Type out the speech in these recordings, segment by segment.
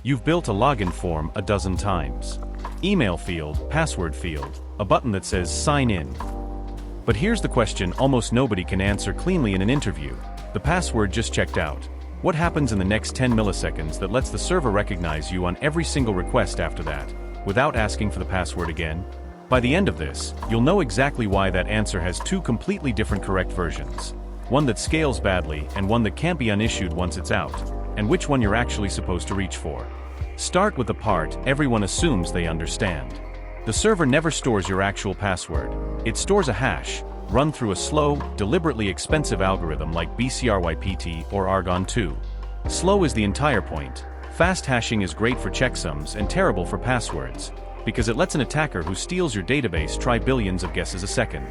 You've built a login form a dozen times. Email field, password field, a button that says sign in. But here's the question almost nobody can answer cleanly in an interview. The password just checked out. What happens in the next 10 milliseconds that lets the server recognize you on every single request after that, without asking for the password again? By the end of this, you'll know exactly why that answer has two completely different correct versions. One that scales badly and one that can't be unissued once it's out, and which one you're actually supposed to reach for. Start with the part everyone assumes they understand. The server never stores your actual password. It stores a hash, run through a slow, deliberately expensive algorithm like BCRYPT or Argon2. Slow is the entire point. Fast hashing is great for checksums and terrible for passwords, because it lets an attacker who steals your database try billions of guesses a second.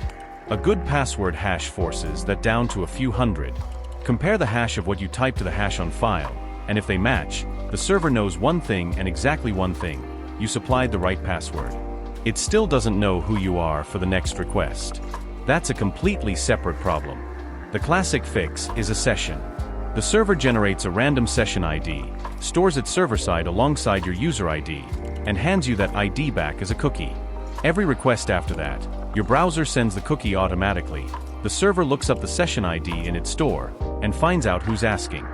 A good password hash forces that down to a few hundred. Compare the hash of what you type to the hash on file, and if they match, the server knows one thing and exactly one thing: you supplied the right password. It still doesn't know who you are for the next request. That's a completely separate problem. The classic fix is a session. The server generates a random session ID, stores it server-side alongside your user ID, and hands you that ID back as a cookie. Every request after that, your browser sends the cookie automatically. The server looks up the session ID in its store, and finds out who's asking.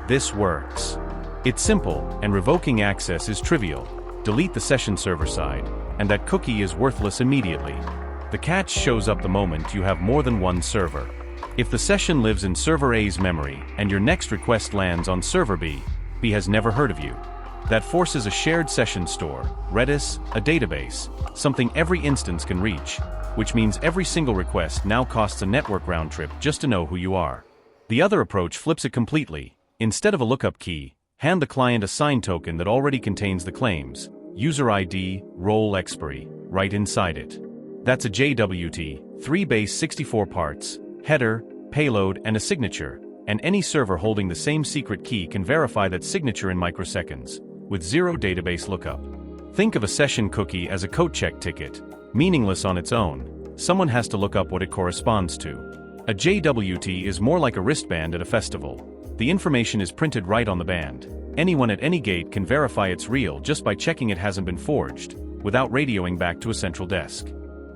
This works. It's simple, and revoking access is trivial. Delete the session server-side, and that cookie is worthless immediately. The catch shows up the moment you have more than one server. If the session lives in server A's memory, and your next request lands on server B, B has never heard of you. That forces a shared session store, Redis, a database, something every instance can reach, which means every single request now costs a network round trip just to know who you are. The other approach flips it completely. Instead of a lookup key, hand the client a signed token that already contains the claims, user ID, role expiry, right inside it. That's a JWT, 3 base 64 parts, header, payload, and a signature, and any server holding the same secret key can verify that signature in microseconds, with zero database lookup. Think of a session cookie as a coat check ticket, meaningless on its own. Someone has to look up what it corresponds to. A JWT is more like a wristband at a festival. The information is printed right on the band. Anyone at any gate can verify it's real just by checking it hasn't been forged, without radioing back to a central desk.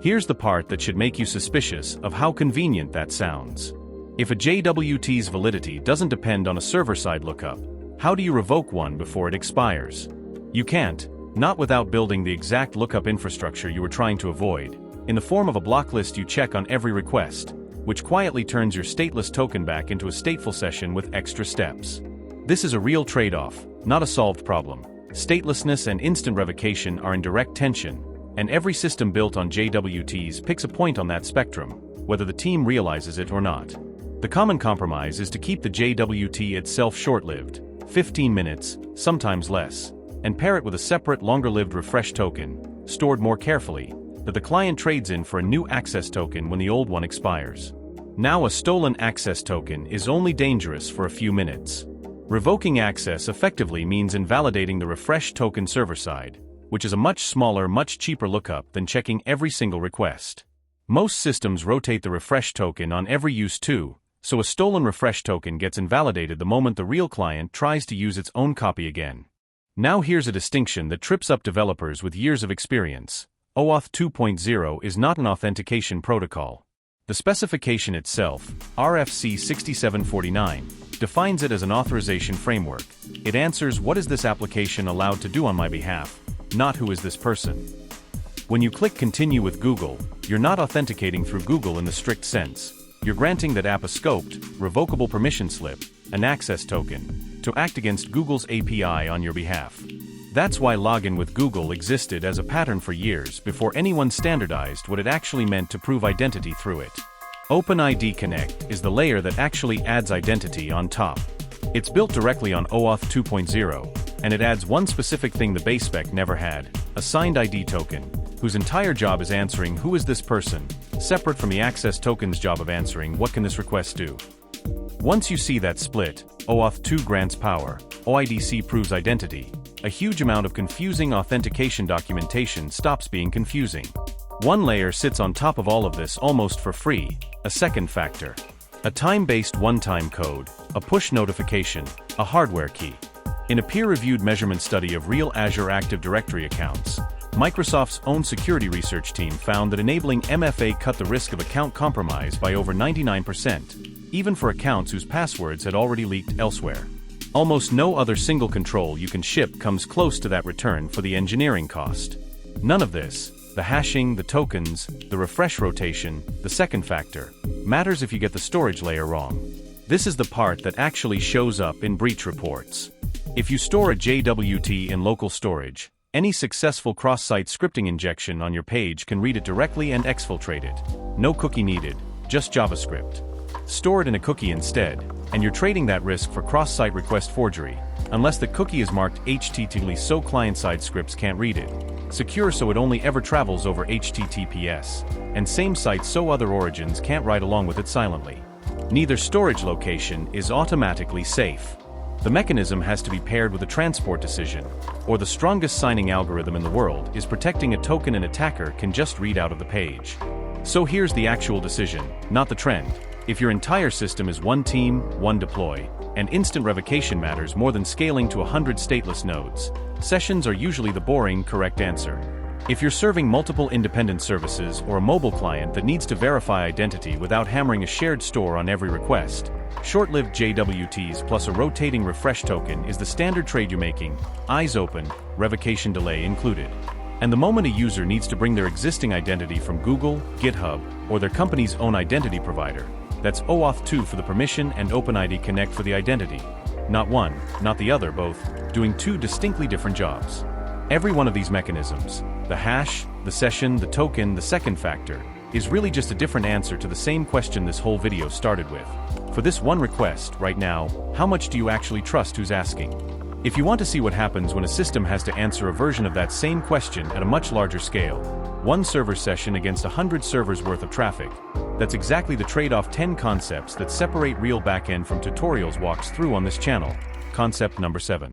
Here's the part that should make you suspicious of how convenient that sounds. If a JWT's validity doesn't depend on a server-side lookup, how do you revoke one before it expires? You can't, not without building the exact lookup infrastructure you were trying to avoid, in the form of a block list you check on every request, which quietly turns your stateless token back into a stateful session with extra steps. This is a real trade-off, not a solved problem. Statelessness and instant revocation are in direct tension, and every system built on JWTs picks a point on that spectrum, whether the team realizes it or not. The common compromise is to keep the JWT itself short-lived, 15 minutes, sometimes less, and pair it with a separate longer-lived refresh token, stored more carefully, that the client trades in for a new access token when the old one expires. Now a stolen access token is only dangerous for a few minutes. Revoking access effectively means invalidating the refresh token server-side, which is a much smaller, much cheaper lookup than checking every single request. Most systems rotate the refresh token on every use too, so a stolen refresh token gets invalidated the moment the real client tries to use its own copy again. Now here's a distinction that trips up developers with years of experience. OAuth 2.0 is not an authentication protocol. The specification itself, RFC 6749, defines it as an authorization framework. It answers what is this application allowed to do on my behalf, not who is this person. When you click Continue with Google, you're not authenticating through Google in the strict sense. You're granting that app a scoped, revocable permission slip, an access token, to act against Google's API on your behalf. That's why login with Google existed as a pattern for years before anyone standardized what it actually meant to prove identity through it. OpenID Connect is the layer that actually adds identity on top. It's built directly on OAuth 2.0, and it adds one specific thing the base spec never had, a signed ID token, whose entire job is answering who is this person, separate from the access token's job of answering what can this request do. Once you see that split, OAuth 2 grants power, OIDC proves identity, a huge amount of confusing authentication documentation stops being confusing. One layer sits on top of all of this almost for free, a second factor. A time-based one-time code, a push notification, a hardware key. In a peer-reviewed measurement study of real Azure Active Directory accounts, Microsoft's own security research team found that enabling MFA cut the risk of account compromise by over 99%, even for accounts whose passwords had already leaked elsewhere. Almost no other single control you can ship comes close to that return for the engineering cost. None of this, the hashing, the tokens, the refresh rotation, the second factor, matters if you get the storage layer wrong. This is the part that actually shows up in breach reports. If you store a JWT in local storage, any successful cross-site scripting injection on your page can read it directly and exfiltrate it. No cookie needed, just JavaScript. Store it in a cookie instead, and you're trading that risk for cross-site request forgery, unless the cookie is marked HTTP so client-side scripts can't read it. Secure so it only ever travels over HTTPS, and same site so other origins can't write along with it silently. Neither storage location is automatically safe. The mechanism has to be paired with a transport decision, or the strongest signing algorithm in the world is protecting a token an attacker can just read out of the page. So here's the actual decision, not the trend. If your entire system is one team, one deploy, and instant revocation matters more than scaling to 100 stateless nodes, sessions are usually the boring, correct answer. If you're serving multiple independent services or a mobile client that needs to verify identity without hammering a shared store on every request, short-lived JWTs plus a rotating refresh token is the standard trade you're making, eyes open, revocation delay included. And the moment a user needs to bring their existing identity from Google, GitHub, or their company's own identity provider, that's OAuth2 for the permission and OpenID Connect for the identity. Not one, not the other, both, doing two distinctly different jobs. Every one of these mechanisms, the hash, the session, the token, the second factor, is really just a different answer to the same question this whole video started with. For this one request, right now, how much do you actually trust who's asking? If you want to see what happens when a system has to answer a version of that same question at a much larger scale, one server session against 100 servers worth of traffic, that's exactly the trade-off 10 concepts that separate real backend from tutorials walks through on this channel. Concept number 7.